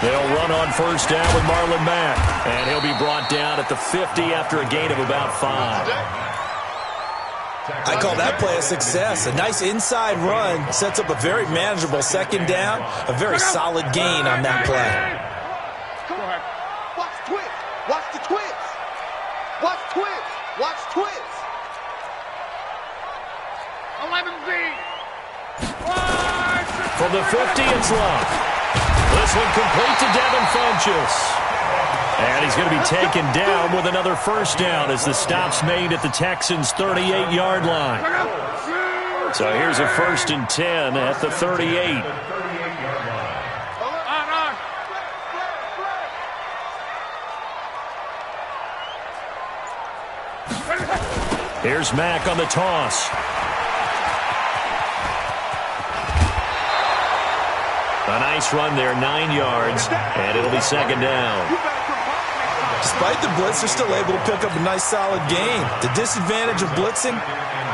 They'll run on first down with Marlon Mack. And he'll be brought down at the 50 after a gain of about 5. I call that play a success. A nice inside run sets up a very manageable second down. A very solid gain on that play. Go ahead. Watch twist. Watch the twist. Watch twist. Watch twist. 11B. From the 50, it's Love. This one complete to Devin Funchess. And he's going to be taken down with another first down as the stop's made at the Texans' 38-yard line. So here's a 1st and 10 at the 38. Here's Mack on the toss. A nice run there, 9 yards, and it'll be second down. Despite the blitz, they're still able to pick up a nice, solid gain. The disadvantage of blitzing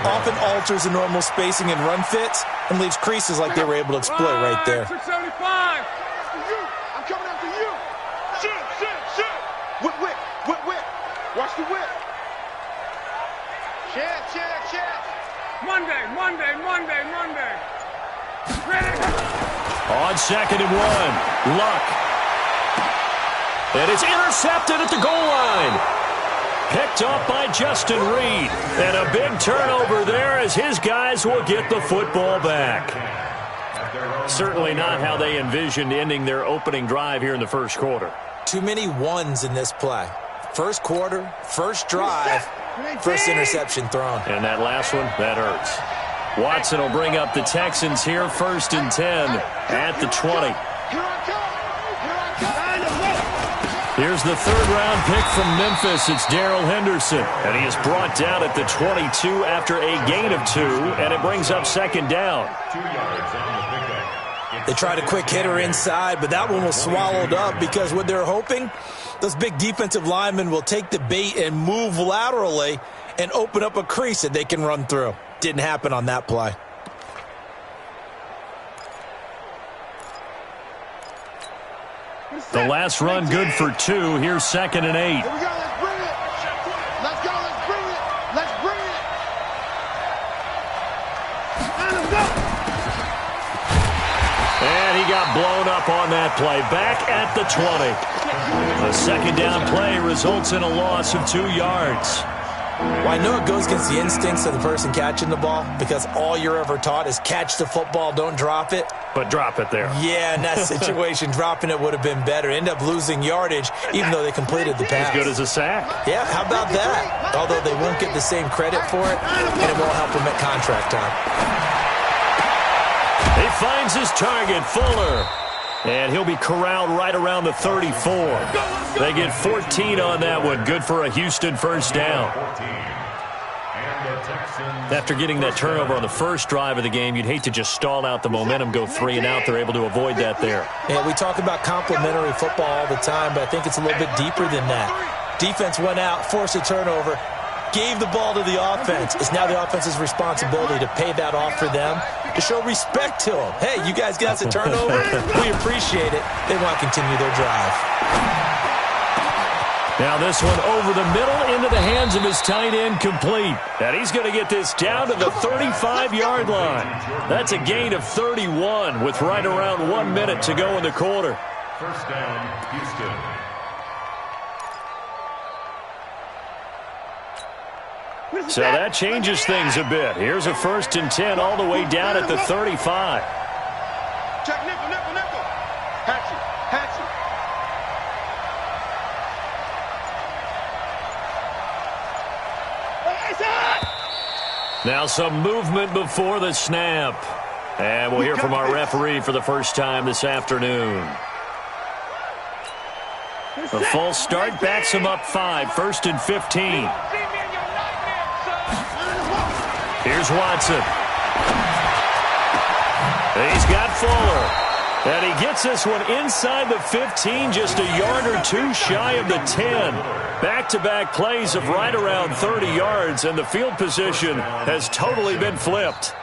often alters the normal spacing and run fits and leaves creases like they were able to exploit right there. 675. I'm coming after you. Shit. Whip. Watch the whip. Check. Monday. Ready. On 2nd and 1, Luck. And it's intercepted at the goal line. Picked off by Justin Reed. And a big turnover there as his guys will get the football back. Certainly not how they envisioned ending their opening drive here in the first quarter. Too many ones in this play. First quarter, first drive, first interception thrown. And that last one, that hurts. Watson will bring up the Texans here, 1st and 10 at the 20. Here's the 3rd-round pick from Memphis. It's Darrell Henderson. And he is brought down at the 22 after a gain of 2, and it brings up second down. They tried a quick hitter inside, but that one was swallowed up because what they're hoping, those big defensive linemen will take the bait and move laterally and open up a crease that they can run through. Didn't happen on that play. The last run good for 2. Here's 2nd and 8. Here we go. Let's bring it. Let's go. Let's bring it. Let's bring it. Let's go. And he got blown up on that play. Back at the 20. The second down play results in a loss of 2 yards. Well, I know it goes against the instincts of the person catching the ball because all you're ever taught is catch the football, don't drop it. But drop it there. Yeah, in that situation, dropping it would have been better. End up losing yardage, even though they completed the pass. As good as a sack. Yeah, how about that? Although they won't get the same credit for it, and it won't help them at contract time. He finds his target, Fuller. And he'll be corralled right around the 34. They get 14 on that one. Good for a Houston first down. After getting that turnover on the first drive of the game, you'd hate to just stall out the momentum, go 3 and out. They're able to avoid that there. Yeah, we talk about complementary football all the time, but I think it's a little bit deeper than that. Defense went out, forced a turnover, gave the ball to the offense. It's now the offense's responsibility to pay that off for them, to show respect to them. Hey, you guys got the turnover. We appreciate it. They want to continue their drive. Now this one over the middle into the hands of his tight end, complete. And he's going to get this down to the 35-yard line. That's a gain of 31 with right around 1 minute to go in the quarter. First down, Houston. So that changes things a bit. Here's a 1st and 10 all the way down at the 35. Check nickel. Hatchet. Now some movement before the snap. And we'll hear from our referee for the first time this afternoon. The false start backs him up 5, 1st and 15. Here's Watson. He's got Fuller. And he gets this one inside the 15, just a yard or 2 shy of the 10. Back-to-back plays of right around 30 yards, and the field position has totally been flipped.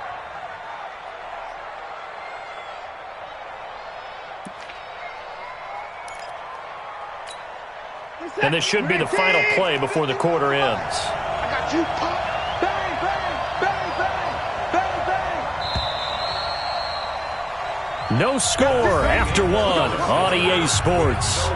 And this should be the final play before the quarter ends. I got you. Pop. Bang, bang, bang, bang, bang, bang. No score after one on EA Sports.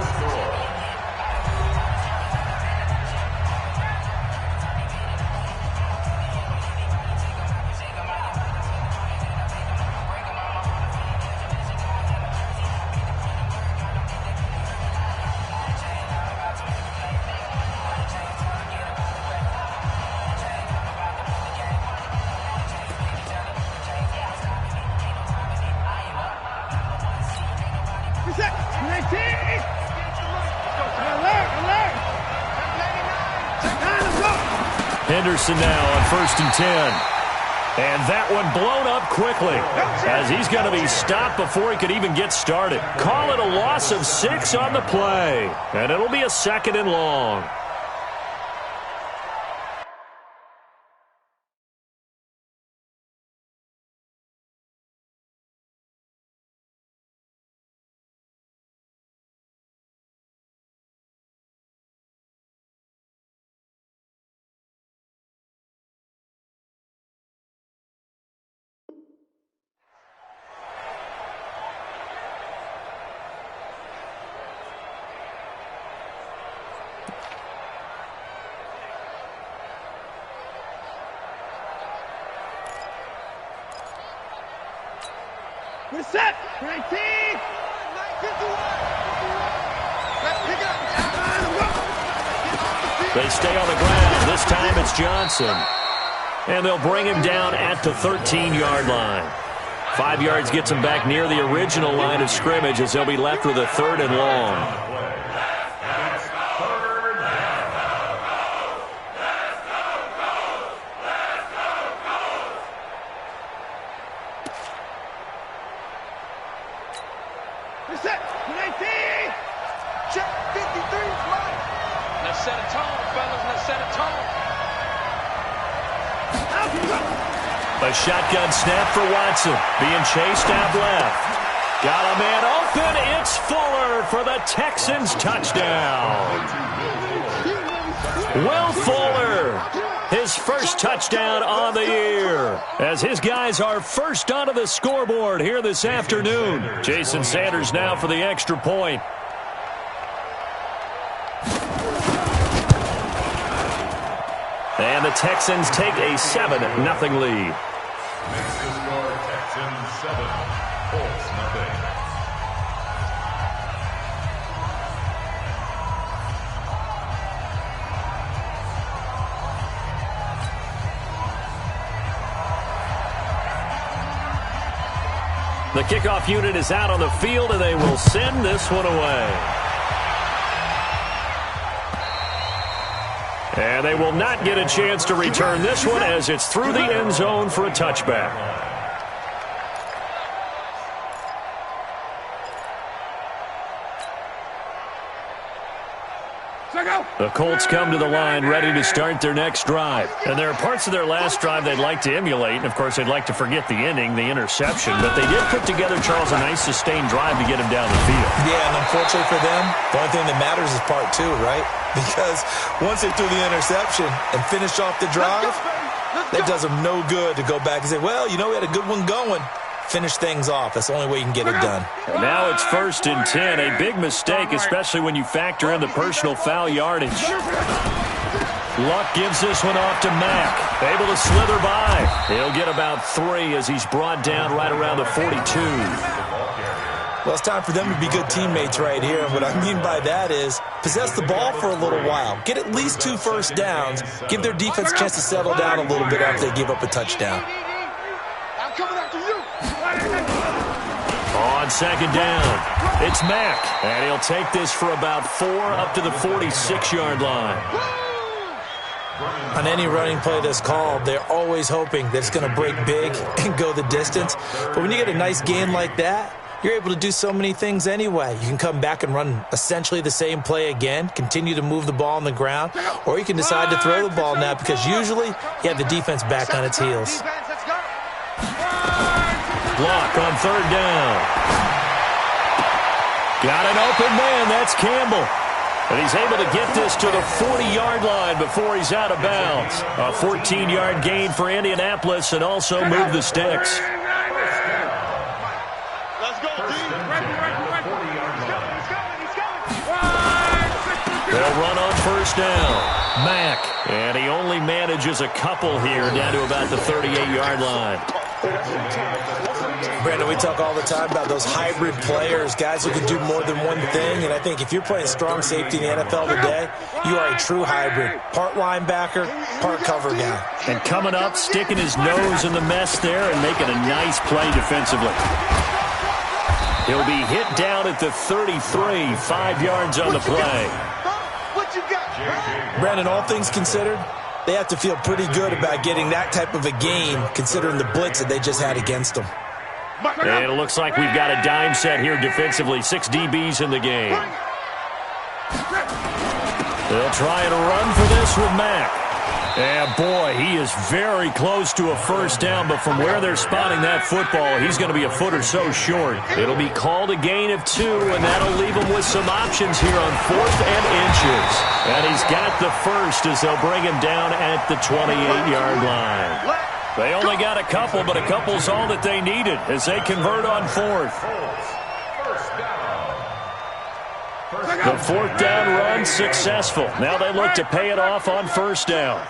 Henderson now on 1st and 10. And that one blown up quickly as he's going to be stopped before he could even get started. Call it a loss of 6 on the play. And it'll be a 2nd and long. We're set. 19. They stay on the ground. This time it's Johnson. And they'll bring him down at the 13-yard line. 5 yards gets him back near the original line of scrimmage as they'll be left with a 3rd and long. A shotgun snap for Watson. Being chased out left. Got a man open. It's Fuller for the Texans touchdown. Will Fuller, his first touchdown on the year. As his guys are first onto the scoreboard here this afternoon. Jason Sanders now for the extra point. And the Texans take a 7-0 lead. Next to score, Texans 7, Colts 0. The kickoff unit is out on the field, and they will send this one away. And they will not get a chance to return this one as it's through the end zone for a touchback. The Colts come to the line ready to start their next drive. And there are parts of their last drive they'd like to emulate. And, of course, they'd like to forget the ending, the interception. But they did put together, Charles, a nice sustained drive to get him down the field. Yeah, and unfortunately for them, the only thing that matters is part 2, right? Because once they threw the interception and finished off the drive, that does them no good to go back and say, well, you know, we had a good one going. Finish things off. That's the only way you can get it done. And now it's 1st and 10. A big mistake, especially when you factor in the personal foul yardage. Luck gives this one off to Mack. Able to slither by. He'll get about 3 as he's brought down right around the 42. Well, it's time for them to be good teammates right here. And what I mean by that is possess the ball for a little while. Get at least 2 first downs. Give their defense a chance to settle down a little bit after they give up a touchdown. I'm coming after you. On 2nd down, it's Mack. And he'll take this for about 4 up to the 46-yard line. On any running play that's called, they're always hoping that it's going to break big and go the distance. But when you get a nice gain like that, you're able to do so many things anyway. You can come back and run essentially the same play again, continue to move the ball on the ground, or you can decide to throw the ball now because usually you have the defense back on its heels. Block on 3rd down. Got an open man. That's Campbell. And he's able to get this to the 40-yard line before he's out of bounds. A 14-yard gain for Indianapolis and also move the sticks. Let's go, D. They'll run on first down. Mack. And he only manages a couple here down to about the 38-yard line. Brandon, we talk all the time about those hybrid players, guys who can do more than one thing. And I think if you're playing strong safety in the NFL today, you are a true hybrid. Part linebacker, part cover guy. And coming up, sticking his nose in the mess there and making a nice play defensively. He'll be hit down at the 33, 5 yards on the play. What you got? Brandon, all things considered, they have to feel pretty good about getting that type of a game, considering the blitz that they just had against them. And it looks like we've got a dime set here defensively. 6 DBs in the game. They'll try and run for this with Mack. And, boy, he is very close to a first down, but from where they're spotting that football, he's going to be a foot or so short. It'll be called a gain of 2, and that'll leave him with some options here on 4th and inches. And he's got the first as they'll bring him down at the 28-yard line. They only got a couple, but a couple's all that they needed as they convert on 4th. The 4th down run successful. Now they look to pay it off on first down.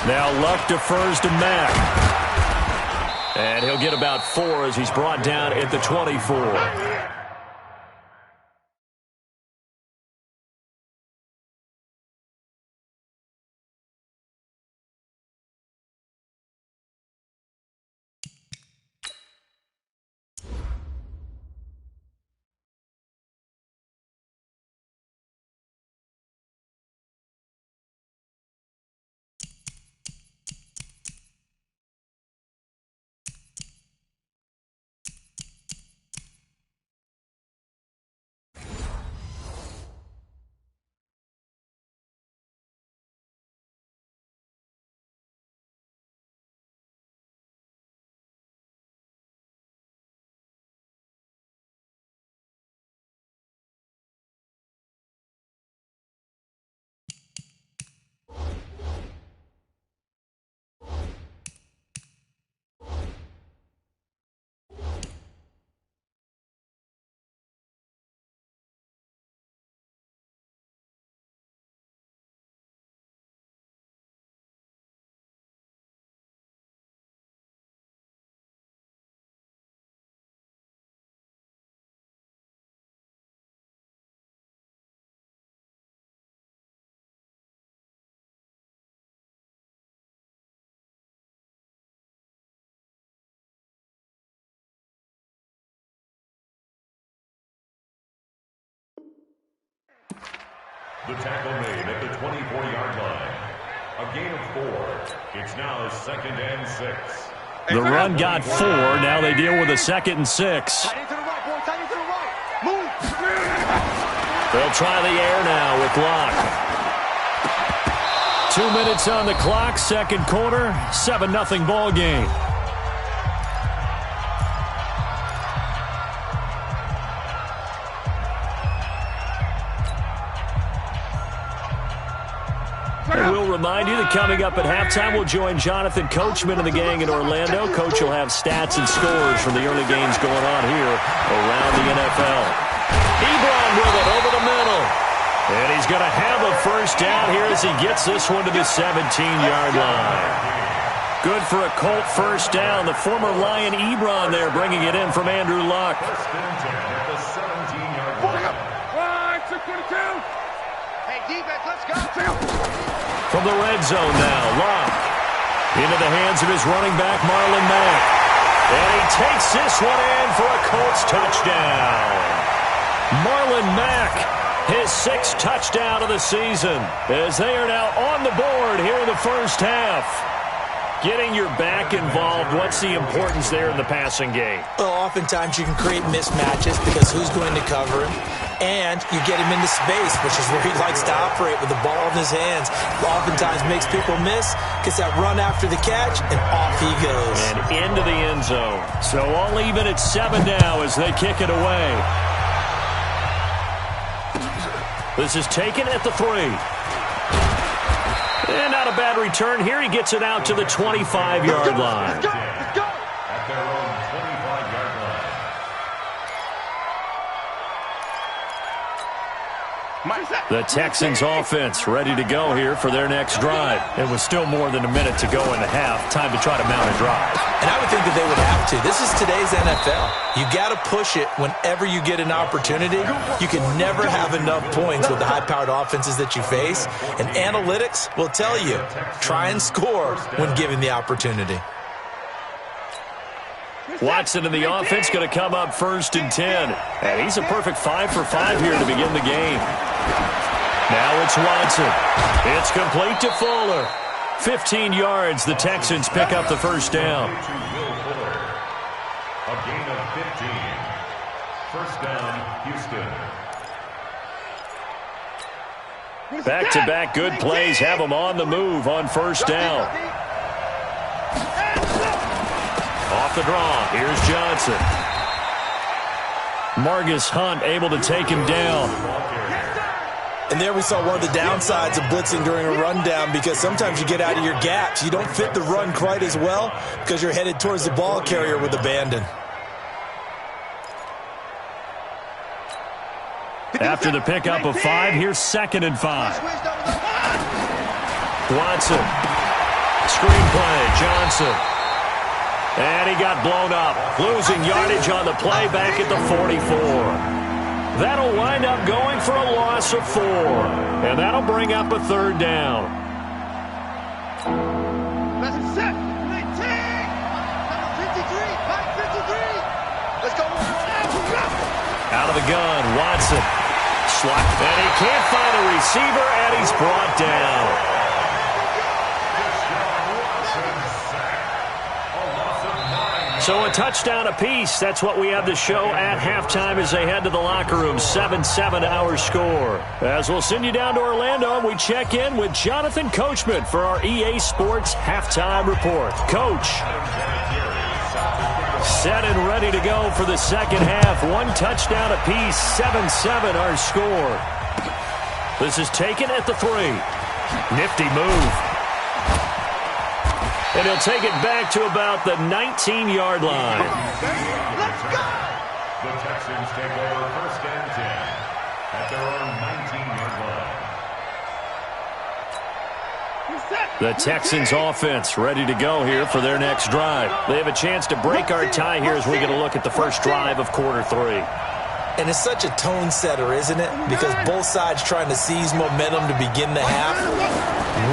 Now Luck defers to Mack. And he'll get about 4 as he's brought down at the 24. The tackle made at the 24-yard line. A gain of 4. It's now 2nd and 6. The run got 4. Now they deal with a 2nd and 6. They'll try the air now with Luck. 2 minutes on the clock, second quarter, 7-0 ball game. And we'll remind you that coming up at halftime, we'll join Jonathan Coachman and the gang in Orlando. Coach will have stats and scores from the early games going on here around the NFL. Ebron with it over the middle. And he's going to have a first down here as he gets this one to the 17-yard line. Good for a Colt first down. The former Lion Ebron there bringing it in from Andrew Luck. Hey, defense, let's go. From the red zone now, Luck into the hands of his running back, Marlon Mack. And he takes this one in for a Colts touchdown. Marlon Mack, his 6th touchdown of the season, as they are now on the board here in the first half. Getting your back involved, what's the importance there in the passing game? Well, oftentimes you can create mismatches because who's going to cover him? And you get him into space, which is where he likes to operate with the ball in his hands. Oftentimes makes people miss, gets that run after the catch, and off he goes. And into the end zone. So all even at 7 now as they kick it away. This is taken at the 3. And not a bad return here. He gets it out to the 25-yard line. Let's go. At their own 25-yard line. The Texans offense ready to go here for their next drive. It was still more than a minute to go in the half. Time to try to mount a drive. And I would think that they would have to. This is today's NFL. You got to push it whenever you get an opportunity. You can never have enough points with the high-powered offenses that you face. And analytics will tell you, try and score when given the opportunity. Watson in the offense going to come up 1st and 10. And he's a perfect 5 for 5 here to begin the game. Now it's Watson. It's complete to Fuller. 15 yards. The Texans pick up the first down. A gain of 15. First down, Houston. Back-to-back good plays have them on the move on first down. Off the draw. Here's Johnson. Margus Hunt able to take him down. And there we saw one of the downsides of blitzing during a rundown, because sometimes you get out of your gaps. You don't fit the run quite as well because you're headed towards the ball carrier with abandon. After the pickup of 5, here's 2nd and 5. Watson. Screenplay. Johnson. And he got blown up. Losing yardage on the play back at the 44. That'll wind up going for a loss of 4. And that'll bring up a 3rd down. Let's set. 19. Number 53. 53. Let's go. Out of the gun, Watson. Slot. And he can't find a receiver, and he's brought down. So a touchdown apiece. That's what we have to show at halftime as they head to the locker room. 7-7 our score. As we'll send you down to Orlando, we check in with Jonathan Coachman for our EA Sports Halftime Report. Coach. Set and ready to go for the second half. 1 touchdown apiece. 7-7 our score. This is taken at the 3. Nifty move. And he'll take it back to about the 19-yard line. Let's go. The Texans take over 1st and 10 at their own 19-yard line. The Texans offense ready to go here for their next drive. They have a chance to break our tie here as we get a look at the first drive of quarter 3. And it's such a tone setter, isn't it? Because both sides trying to seize momentum to begin the half.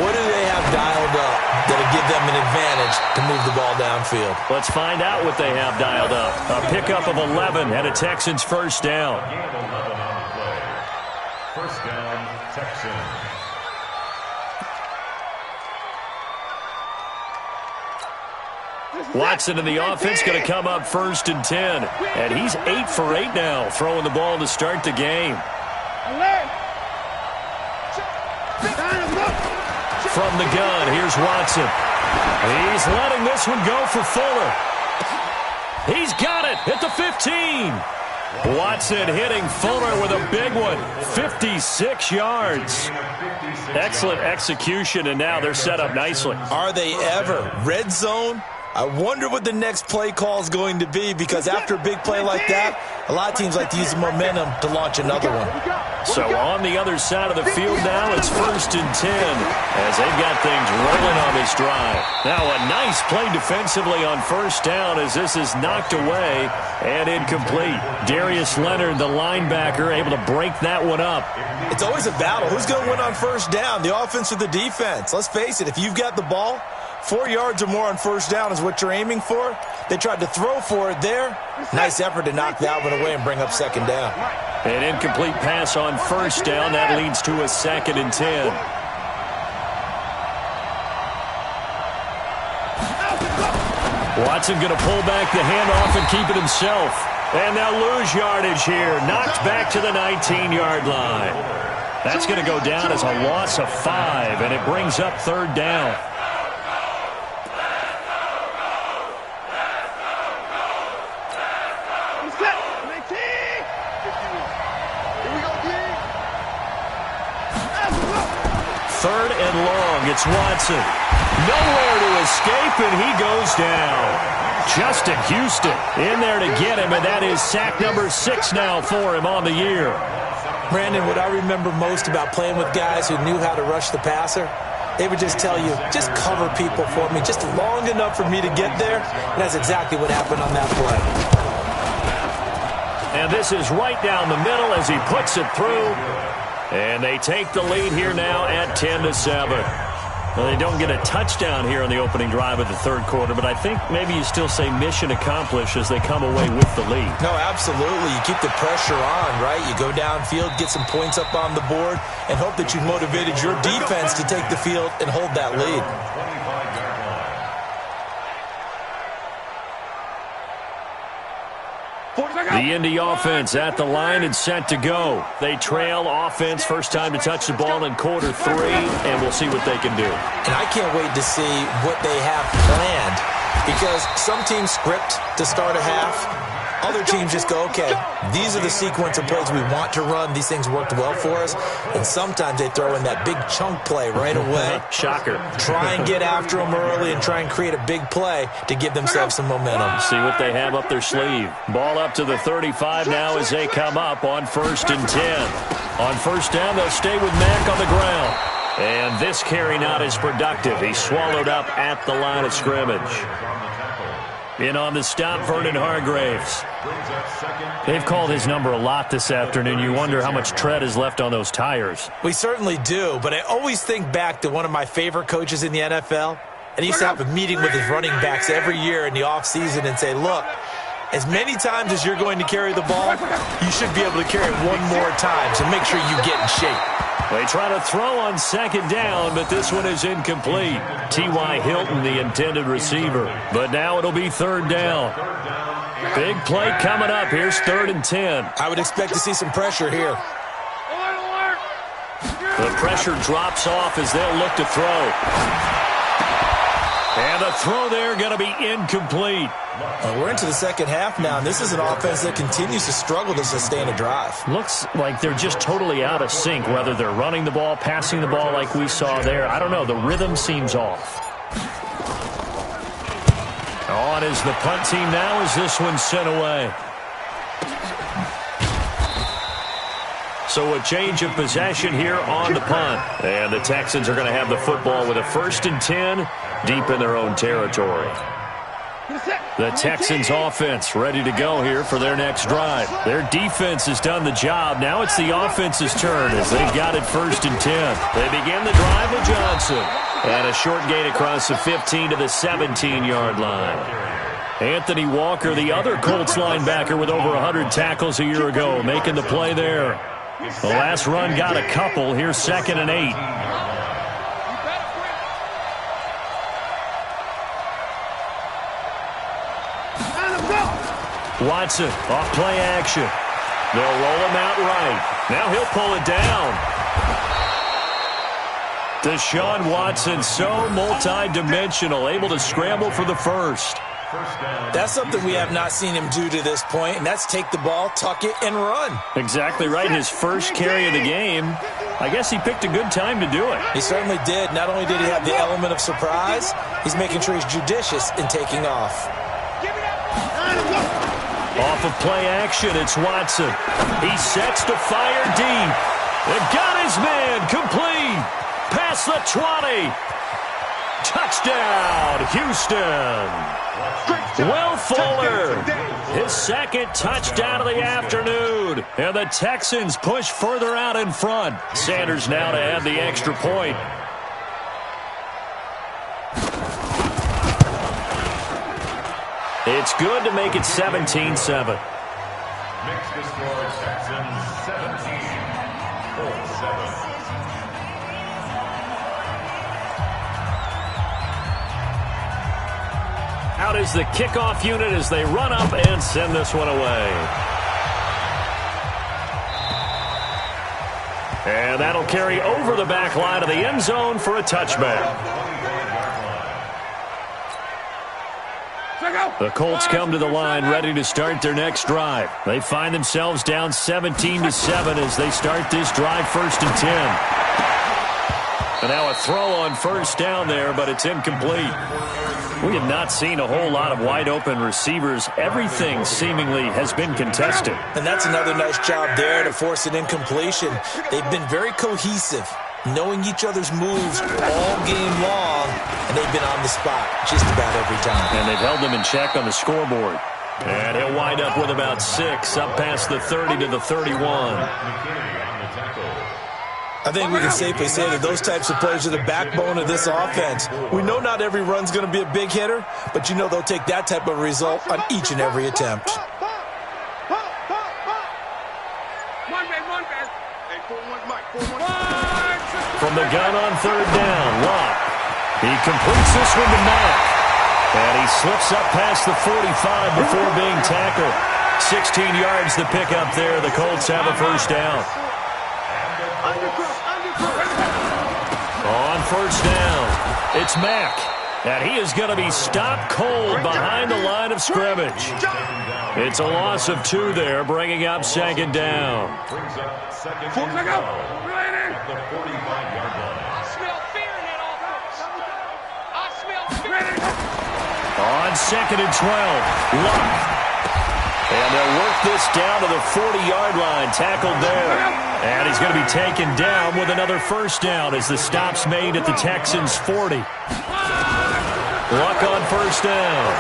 What do they have dialed up that'll give them an advantage to move the ball downfield? Let's find out what they have dialed up. A pickup of 11 and a Texans first down. A gain of 11 on the play. First down, Texans. Watson in the offense going to come up 1st and 10. And he's 8 for 8 now, throwing the ball to start the game. From the gun, here's Watson. He's letting this one go for Fuller. He's got it at the 15. Watson hitting Fuller with a big one. 56 yards. Excellent execution, and now they're set up nicely. Are they ever? Red zone? I wonder what the next play call is going to be, because after a big play like that, a lot of teams like to use the momentum to launch another one. So on the other side of the field now, it's 1st and 10 as they've got things rolling on this drive. Now a nice play defensively on first down as this is knocked away and incomplete. Darius Leonard, the linebacker, able to break that one up. It's always a battle. Who's going to win on first down, the offense or the defense? Let's face it, if you've got the ball, 4 yards or more on first down is what you're aiming for. They tried to throw for it there. Nice effort to knock that one away and bring up second down. An incomplete pass on first down. That leads to a 2nd and 10. Watson going to pull back the handoff and keep it himself. And they'll lose yardage here. Knocked back to the 19-yard line. That's going to go down as a loss of 5, and it brings up 3rd down. and long. It's Watson. Nowhere to escape, and he goes down. Justin Houston in there to get him, and that is sack number 6 now for him on the year. Brandon, what I remember most about playing with guys who knew how to rush the passer, they would just tell you, just cover people for me, just long enough for me to get there. And that's exactly what happened on that play. And this is right down the middle as he puts it through. And they take the lead here now at 10-7. Well, they don't get a touchdown here on the opening drive of the third quarter, but I think maybe you still say mission accomplished as they come away with the lead. No, absolutely. You keep the pressure on, right? You go downfield, get some points up on the board, and hope that you've motivated your defense to take the field and hold that lead. The Indy offense at the line and set to go. They trail offense, first time to touch the ball in quarter 3, and we'll see what they can do. And I can't wait to see what they have planned, because some teams script to start a half. Other teams just go, okay, these are the sequence of plays we want to run. These things worked well for us. And sometimes they throw in that big chunk play right away. Shocker. Try and get after them early and try and create a big play to give themselves some momentum. See what they have up their sleeve. Ball up to the 35 now as they come up on 1st and 10. On first down, they'll stay with Mack on the ground. And this carry not as productive. He's swallowed up at the line of scrimmage. In on the stop, Vernon Hargraves. They've called his number a lot this afternoon. You wonder how much tread is left on those tires. We certainly do, but I always think back to one of my favorite coaches in the NFL, and he used to have a meeting with his running backs every year in the offseason and say, look, as many times as you're going to carry the ball, you should be able to carry it one more time, so make sure you get in shape. They try to throw on second down, but this one is incomplete. T.Y. Hilton, the intended receiver. But now it'll be 3rd down. Big play coming up. Here's 3rd and 10. I would expect to see some pressure here. The pressure drops off as they'll look to throw. And the throw there going to be incomplete. We're into the second half now, and this is an offense that continues to struggle to sustain a drive. Looks like they're just totally out of sync, whether they're running the ball, passing the ball like we saw there. I don't know. The rhythm seems off. On is the punt team now as this one's sent away. So a change of possession here on the punt. And the Texans are going to have the football with a 1st and 10 deep in their own territory. The Texans offense ready to go here for their next drive. Their defense has done the job. Now it's the offense's turn as they've got it 1st and 10. They begin the drive with Johnson. And a short gain across the 15 to the 17-yard line. Anthony Walker, the other Colts linebacker with over 100 tackles a year ago, making the play there. The last run got a couple. Here's 2nd and 8. Watson off play action. They'll roll him out right. Now he'll pull it down. Deshaun Watson, so multi-dimensional, able to scramble for the first. That's something we have not seen him do to this point, and that's take the ball, tuck it, and run. Exactly right. His first carry of the game. I guess he picked a good time to do it. He certainly did. Not only did he have the element of surprise, he's making sure he's judicious in taking off. Off of play action, it's Watson. He sets to fire deep. And got his man complete. Past the 20. Touchdown, Houston. Will Fuller, his 2nd touchdown of the afternoon. And the Texans push further out in front. Sanders now to add the extra point. It's good to make it 17-7. Makes the score Texans 17, Colts 7. Out is the kickoff unit as they run up and send this one away. And that'll carry over the back line of the end zone for a touchback. The Colts come to the line ready to start their next drive. They find themselves down 17-7 as they start this drive 1st and 10. And now a throw on first down there, but it's incomplete. We have not seen a whole lot of wide-open receivers. Everything seemingly has been contested. And that's another nice job there to force an incompletion. They've been very cohesive, knowing each other's moves all game long, and they've been on the spot just about every time. And they've held them in check on the scoreboard. And he'll wind up with about 6, up past the 30 to the 31. I think we can safely say that those types of plays are the backbone of this offense. We know not every run's going to be a big hitter, but you know they'll take that type of result on each and every attempt. From the gun on third down, Locke. He completes this one to Mack. And he slips up past the 45 before being tackled. 16 yards to pick up there. The Colts have a first down. On first down, it's Mack. And he is going to be stopped cold behind the line of scrimmage. It's a loss of 2 there, bringing up second down. Brings up second and 12 at the 45-yard line. On second and 12, Luck. And they'll work this down to the 40-yard line, tackled there. And he's going to be taken down with another first down as the stop's made at the Texans' 40. Luck on first down.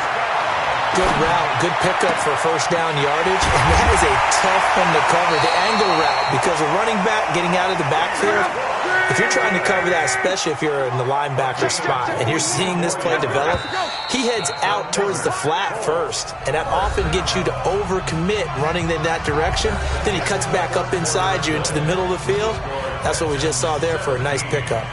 Good route, good pickup for first down yardage, and that is a tough one to cover, the angle route, because a running back getting out of the backfield, if you're trying to cover that, especially if you're in the linebacker spot, and you're seeing this play develop, he heads out towards the flat first, and that often gets you to overcommit running in that direction. Then he cuts back up inside you into the middle of the field. That's what we just saw there for a nice pickup.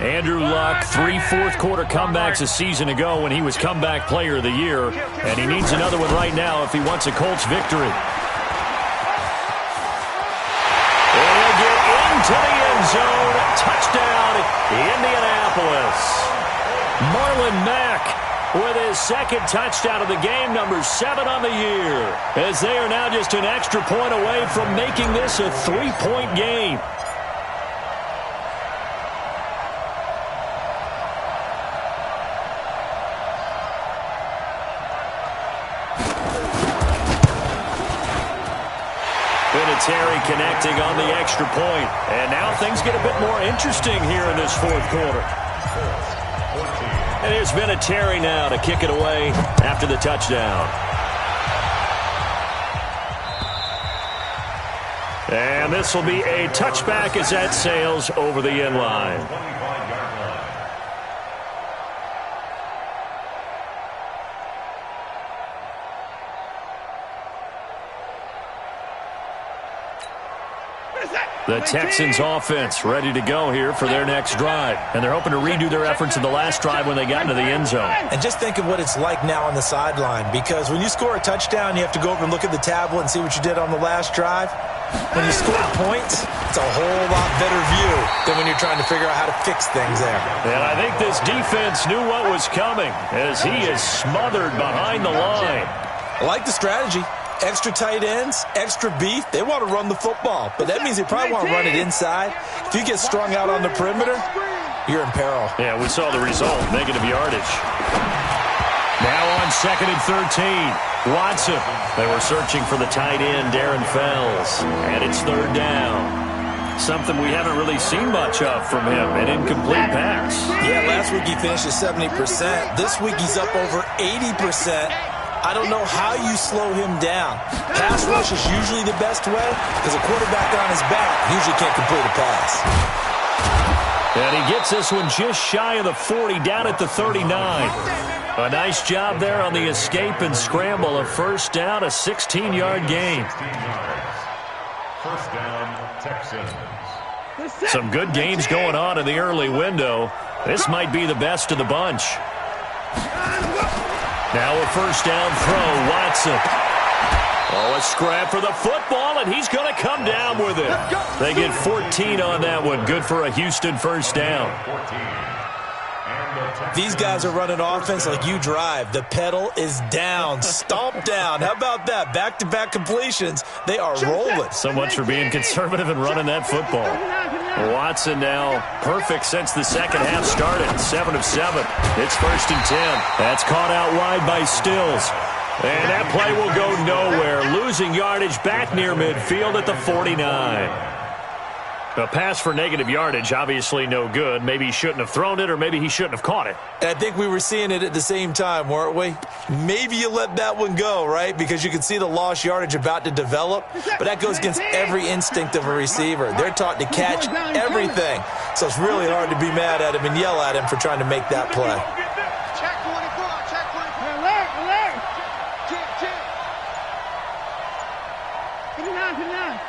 Andrew Luck, 3 fourth-quarter comebacks a season ago when he was comeback player of the year, and he needs another one right now if he wants a Colts victory. And he'll get into the end zone. Touchdown, Indianapolis. Marlon Mack with his second touchdown of the game, number 7 on the year, as they are now just an extra point away from making this a 3-point game. Terry connecting on the extra point. And now things get a bit more interesting here in this fourth quarter. And here's Terry now to kick it away after the touchdown. And this will be a touchback as that sails over the end line. The Texans offense ready to go here for their next drive. And they're hoping to redo their efforts in the last drive when they got into the end zone. And just think of what it's like now on the sideline, because when you score a touchdown, you have to go over and look at the tablet and see what you did on the last drive. When you score points, it's a whole lot better view than when you're trying to figure out how to fix things there. And I think this defense knew what was coming as he is smothered behind the line. I like the strategy. Extra tight ends, extra beef. They want to run the football, but that means they probably want to run it inside. If you get strung out on the perimeter, you're in peril. Yeah, we saw the result, negative yardage. Now on second and 13, Watson. They were searching for the tight end, Darren Fells, and it's third down. Something we haven't really seen much of from him, an incomplete pass. Yeah, last week he finished at 70%. This week he's up over 80%. I don't know how you slow him down. Pass rush is usually the best way because a quarterback on his back usually can't complete a pass. And he gets this one just shy of the 40, down at the 39. A nice job there on the escape and scramble. A first down, a 16-yard gain. First down, Texans. Some good games going on in the early window. This might be the best of the bunch. Now a first down throw, Watson. Oh, a scrap for the football, and he's going to come down with it. They get 14 on that one. Good for a Houston first down. 14. These guys are running offense like you drive. The pedal is down, stomped down. How about that? Back-to-back completions. They are rolling. So much for being conservative and running that football. Watson now perfect since the second half started. 7 of 7. It's 1st and 10. That's caught out wide by Stills. And that play will go nowhere. Losing yardage back near midfield at the 49. A pass for negative yardage, obviously no good. Maybe he shouldn't have thrown it, or maybe he shouldn't have caught it. I think we were seeing it at the same time, weren't we? Maybe you let that one go, right? Because you can see the lost yardage about to develop. But that goes against every instinct of a receiver. They're taught to catch everything. So it's really hard to be mad at him and yell at him for trying to make that play. Check 24, check 24. Alert, alert. Check. Get it down.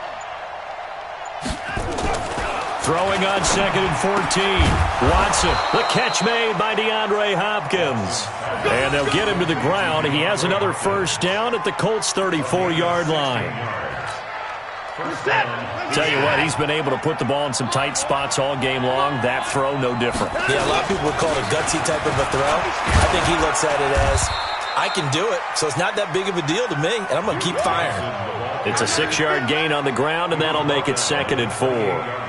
Throwing on 2nd and 14. Watson, the catch made by DeAndre Hopkins. And they'll get him to the ground. He has another first down at the Colts' 34-yard line. Tell you what, he's been able to put the ball in some tight spots all game long. That throw, no different. Yeah, a lot of people would call it a gutsy type of a throw. I think he looks at it as, I can do it, so it's not that big of a deal to me, and I'm going to keep firing. It's a 6-yard gain on the ground, and that'll make it 2nd and 4.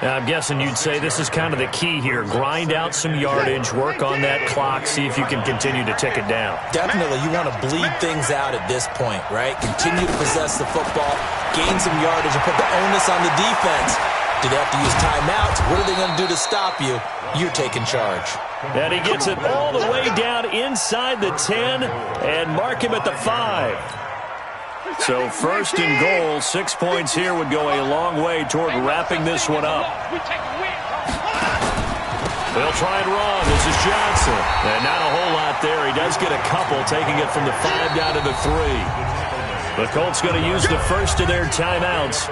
Now, I'm guessing you'd say this is kind of the key here. Grind out some yardage, work on that clock, see if you can continue to tick it down. Definitely, you want to bleed things out at this point, right? Continue to possess the football, gain some yardage, and put the onus on the defense. Do they have to use timeouts? What are they going to do to stop you? You're taking charge. And he gets it all the way down inside the 10 and mark him at the 5. So 1st and goal, 6 points here would go a long way toward wrapping this one up. They'll try and run. This is Johnson. And not a whole lot there. He does get a couple, taking it from the 5 down to the 3. The Colts going to use the first of their timeouts.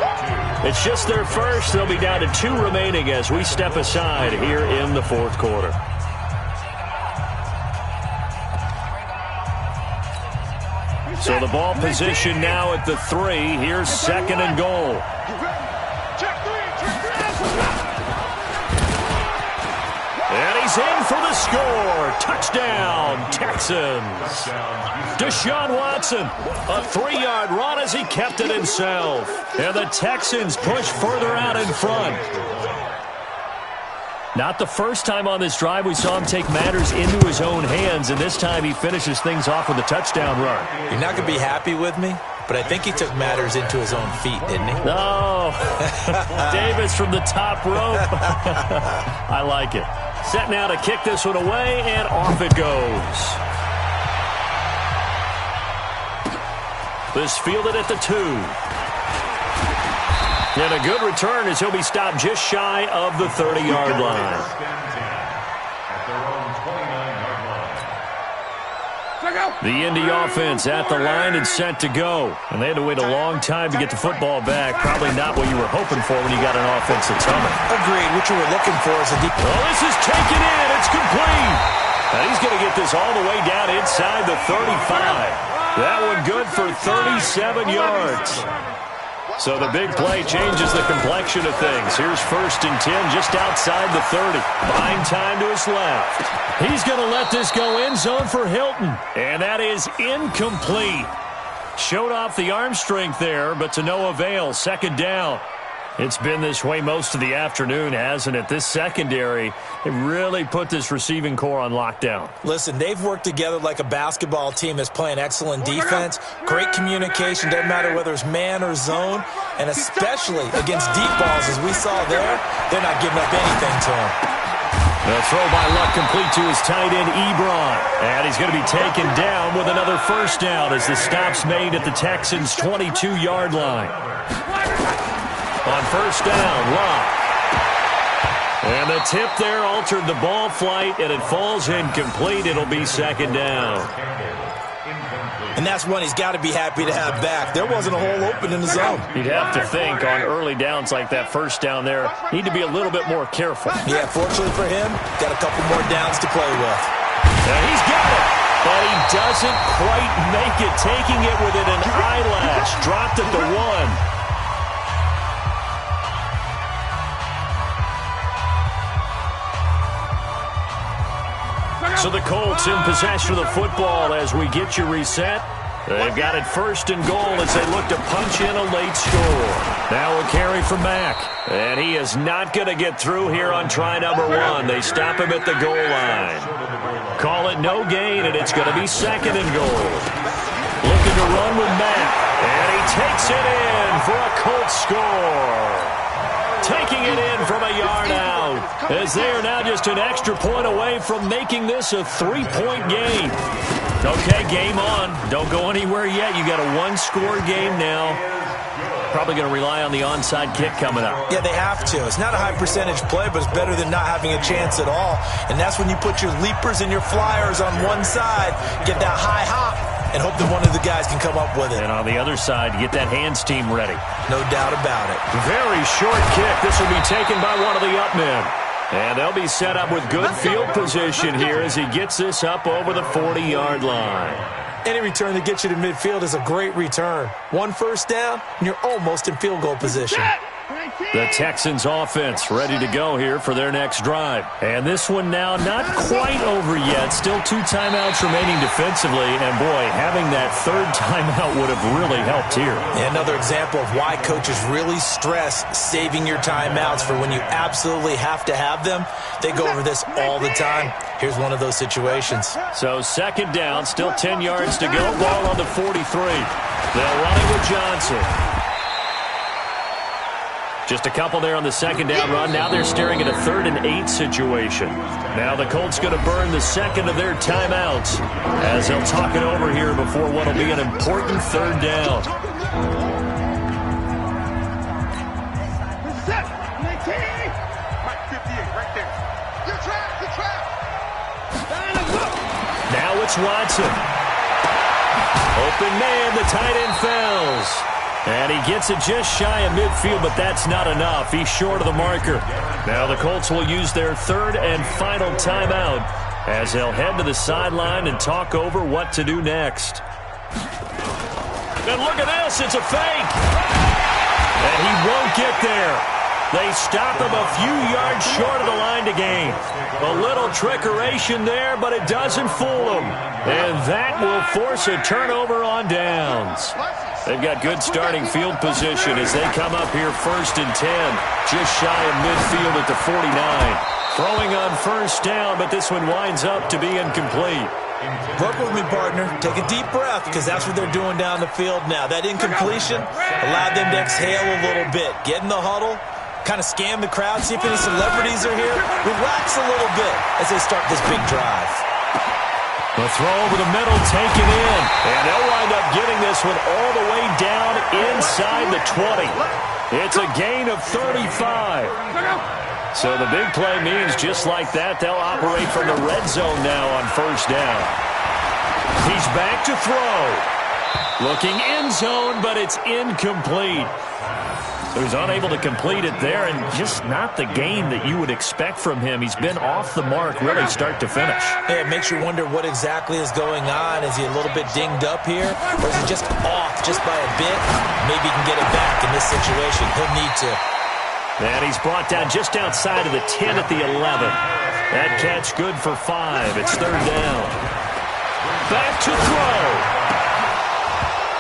It's just their first. They'll be down to 2 remaining as we step aside here in the 4th quarter. So the ball position now at the 3. Here's 2nd and goal. And he's in for the score. Touchdown, Texans. Deshaun Watson, a 3-yard run as he kept it himself. And the Texans push further out in front. Not the first time on this drive we saw him take matters into his own hands, and this time he finishes things off with a touchdown run. You're not going to be happy with me, but I think he took matters into his own feet, didn't he? No. Davis from the top rope. I like it. Set now to kick this one away, and off it goes. This fielded at the 2. And a good return as he'll be stopped just shy of the 30-yard line. The Indy offense at the line and set to go. And they had to wait a long time to get the football back. Probably not what you were hoping for when you got an offense that's humming. Agreed. What you were looking for is a deep... Well, this is taken in. It's complete. And he's going to get this all the way down inside the 35. That one good for 37 yards. So the big play changes the complexion of things. Here's 1st and 10 just outside the 30. Buying time to his left. He's going to let this go end zone for Hilton. And that is incomplete. Showed off the arm strength there, but to no avail. 2nd down. It's been this way most of the afternoon, hasn't it? This secondary, it really put this receiving core on lockdown. Listen, they've worked together like a basketball team that's playing excellent defense. Great communication, doesn't matter whether it's man or zone. And especially against deep balls, as we saw there, they're not giving up anything to him. The throw by Luck complete to his tight end, Ebron. And he's going to be taken down with another first down as the stop's made at the Texans' 22-yard line. On first down, Luck. And the tip there altered the ball flight, and it falls incomplete. It'll be 2nd down. And that's one he's got to be happy to have back. There wasn't a hole open in the zone. You'd have to think on early downs like that first down there, need to be a little bit more careful. Yeah, fortunately for him, got a couple more downs to play with. And he's got it, but he doesn't quite make it, taking it within an eyelash. Dropped at the 1. So the Colts in possession of the football as we get you reset. They've got it 1st and goal as they look to punch in a late score. Now a carry from Mack. And he is not going to get through here on try number 1. They stop him at the goal line. Call it no gain, and it's going to be 2nd and goal. Looking to run with Mack. And he takes it in for a Colts score. Taking it in from a yard out, as they are now just an extra point away from making this a 3-point game. Okay, game on. Don't go anywhere yet. You got a 1-score game now. Probably going to rely on the onside kick coming up. Yeah, they have to. It's not a high-percentage play, but it's better than not having a chance at all. And that's when you put your leapers and your flyers on one side, get that high hop, and hope that one of the guys can come up with it. And on the other side, get that hands team ready. No doubt about it. Very short kick. This will be taken by one of the up men. And they'll be set up with good field position here as he gets this up over the 40-yard line. Any return that gets you to midfield is a great return. 1 first down, and you're almost in field goal position. The Texans offense ready to go here for their next drive. And this one now not quite over yet. Still 2 timeouts remaining defensively. And, boy, having that 3rd timeout would have really helped here. And another example of why coaches really stress saving your timeouts for when you absolutely have to have them. They go over this all the time. Here's one of those situations. So 2nd down, still 10 yards to go. Ball on the 43. They'll run it with Johnson. Just a couple there on the 2nd down run. Now they're staring at a 3rd and 8 situation. Now the Colts going to burn the 2nd of their timeouts as they'll talk it over here before what will be an important 3rd down. Now it's Watson. Open man, the tight end falls. And he gets it just shy of midfield, but that's not enough. He's short of the marker. Now the Colts will use their 3rd and final timeout as they'll head to the sideline and talk over what to do next. And look at this, it's a fake. And he won't get there. They stop him a few yards short of the line to gain. A little trickeration there, but it doesn't fool him. And that will force a turnover on downs. They've got good starting field position as they come up here 1st and 10. Just shy of midfield at the 49. Throwing on 1st down, but this one winds up to be incomplete. Work with me, partner. Take a deep breath, because that's what they're doing down the field now. That incompletion allowed them to exhale a little bit. Get in the huddle, kind of scan the crowd, see if any celebrities are here. Relax a little bit as they start this big drive. The throw over the middle, taken in. And they'll wind up getting this one all the way down inside the 20. It's a gain of 35. So the big play means just like that, they'll operate from the red zone now on 1st down. He's back to throw. Looking end zone, but it's incomplete. So he's unable to complete it there, and just not the game that you would expect from him. He's been off the mark really start to finish. Yeah, it makes you wonder what exactly is going on. Is he a little bit dinged up here, or is he just off just by a bit? Maybe he can get it back in this situation. He'll need to. And he's brought down just outside of the 10 at the 11. That catch good for 5. It's 3rd down. Back to throw.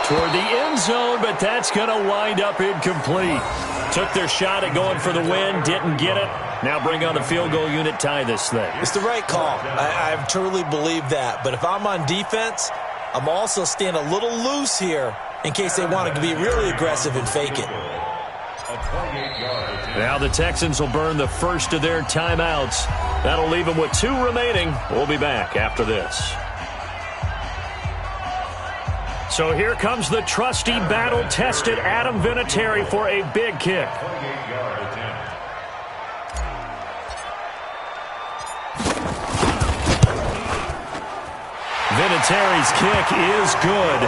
Toward the end zone, but that's going to wind up incomplete. Took their shot at going for the win, didn't get it. Now bring on the field goal unit, tie this thing. It's the right call. I truly believe that. But if I'm on defense, I'm also staying a little loose here in case they wanted to be really aggressive and fake it. Now the Texans will burn the 1st of their timeouts. That'll leave them with 2 remaining. We'll be back after this. So here comes the trusty, battle-tested Adam Vinatieri for a big kick. Vinatieri's kick is good.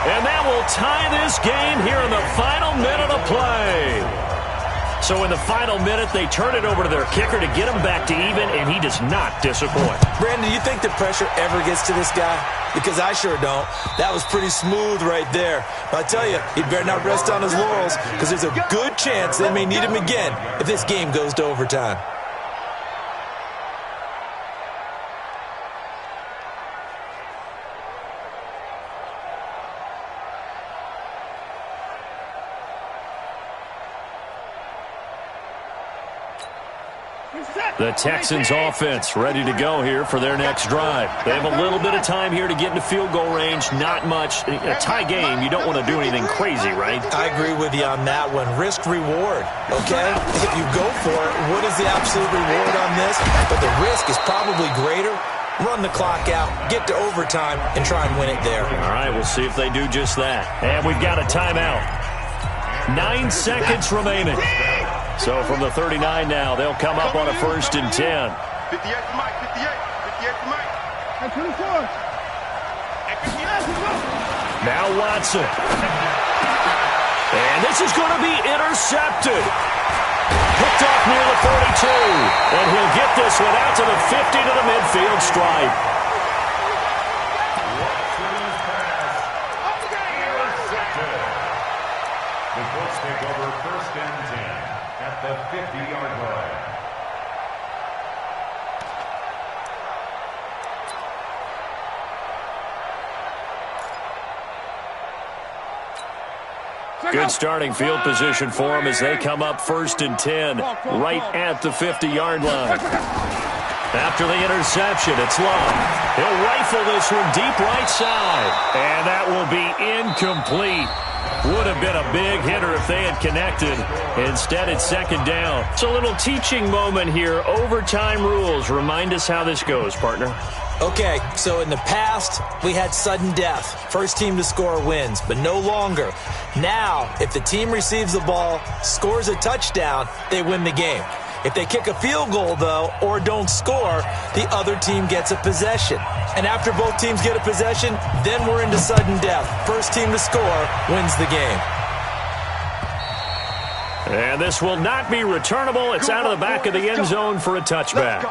And that will tie this game here in the final minute of play. So in the final minute, they turn it over to their kicker to get him back to even, and he does not disappoint. Brandon, do you think the pressure ever gets to this guy? Because I sure don't. That was pretty smooth right there. But I tell you, he better not rest on his laurels, because there's a good chance they may need him again if this game goes to overtime. The Texans offense ready to go here for their next drive. They have a little bit of time here to get into field goal range, not much. In a tie game, you don't want to do anything crazy, right? I agree with you on that one. Risk reward, okay? If you go for it, what is the absolute reward on this? But the risk is probably greater. Run the clock out, get to overtime, and try and win it there. All right, we'll see if they do just that. And we've got a timeout. 9 seconds remaining. So from the 39 now, they'll come up on a 1st and 10. 58 to Mike, 58 to Mike. Hey, 24. Now Watson. And this is going to be intercepted. Picked off near the 42. And he'll get this one out to the 50 to the midfield stripe. The Colts take over 1st and 10 at the 50-yard line. Good starting field position for them as they come up 1st and 10 right at the 50-yard line. After the interception, it's Love. He'll rifle this one deep right side. And that will be incomplete. Would have been a big hitter if they had connected. Instead, it's 2nd down. It's a little teaching moment here. Overtime rules. Remind us how this goes, partner. Okay, so in the past, we had sudden death. First team to score wins, but no longer. Now, if the team receives the ball, scores a touchdown, they win the game. If they kick a field goal, though, or don't score, the other team gets a possession. And after both teams get a possession, then we're into sudden death. First team to score wins the game. And this will not be returnable. It's out of the back of the end zone for a touchback.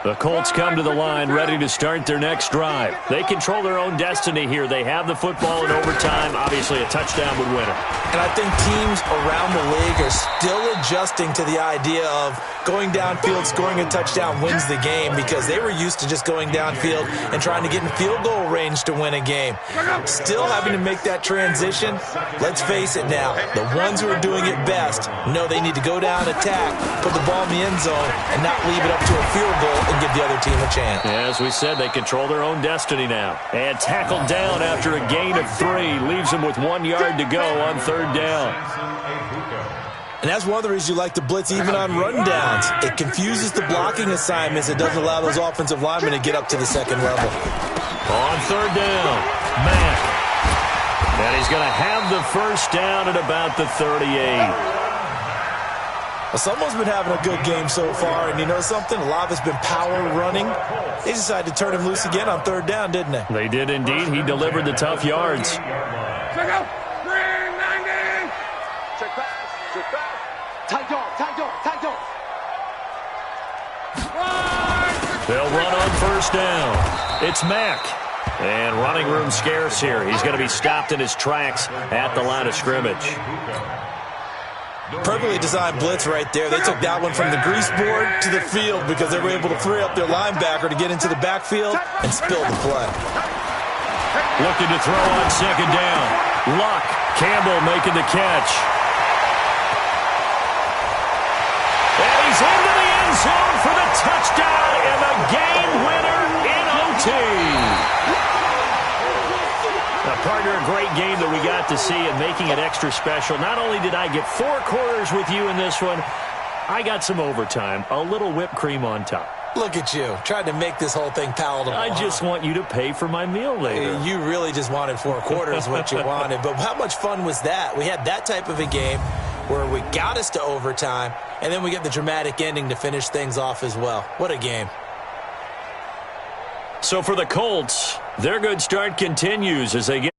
The Colts come to the line ready to start their next drive. They control their own destiny here. They have the football in overtime. Obviously, a touchdown would win it. And I think teams around the league are still adjusting to the idea of going downfield, scoring a touchdown wins the game because they were used to just going downfield and trying to get in field goal range to win a game. Still having to make that transition. Let's face it now, the ones who are doing it best know they need to go down, attack, put the ball in the end zone, and not leave it up to a field goal and give the other team a chance. Yeah, as we said, they control their own destiny now. And tackled down after a gain of 3. Leaves them with 1 yard to go on 3rd down. And that's one of the reasons you like to blitz even on rundowns. It confuses the blocking assignments. It doesn't allow those offensive linemen to get up to the 2nd level. On 3rd down, Mack. And he's going to have the 1st down at about the 38. Well, someone's been having a good game so far, and you know something? A lot of it's been power running. They decided to turn him loose again on 3rd down, didn't they? They did indeed. He delivered the tough yards. Check out. 390. Check pass. Tight dog. They'll run on 1st down. It's Mack. And running room scarce here. He's going to be stopped in his tracks at the line of scrimmage. Perfectly designed blitz right there. They took that one from the grease board to the field because they were able to free up their linebacker to get into the backfield and spill the play. Looking to throw on 2nd down. Luck. Campbell making the catch. And he's into the end zone for the touchdown and the game winner in OT. Now, partner, a great game that we got to see and making it extra special. Not only did I get 4 quarters with you in this one, I got some overtime, a little whipped cream on top. Look at you, trying to make this whole thing palatable. I just want you to pay for my meal later. You really just wanted 4 quarters what you wanted. But how much fun was that? We had that type of a game where we got us to overtime, and then we get the dramatic ending to finish things off as well. What a game. So for the Colts, their good start continues as they get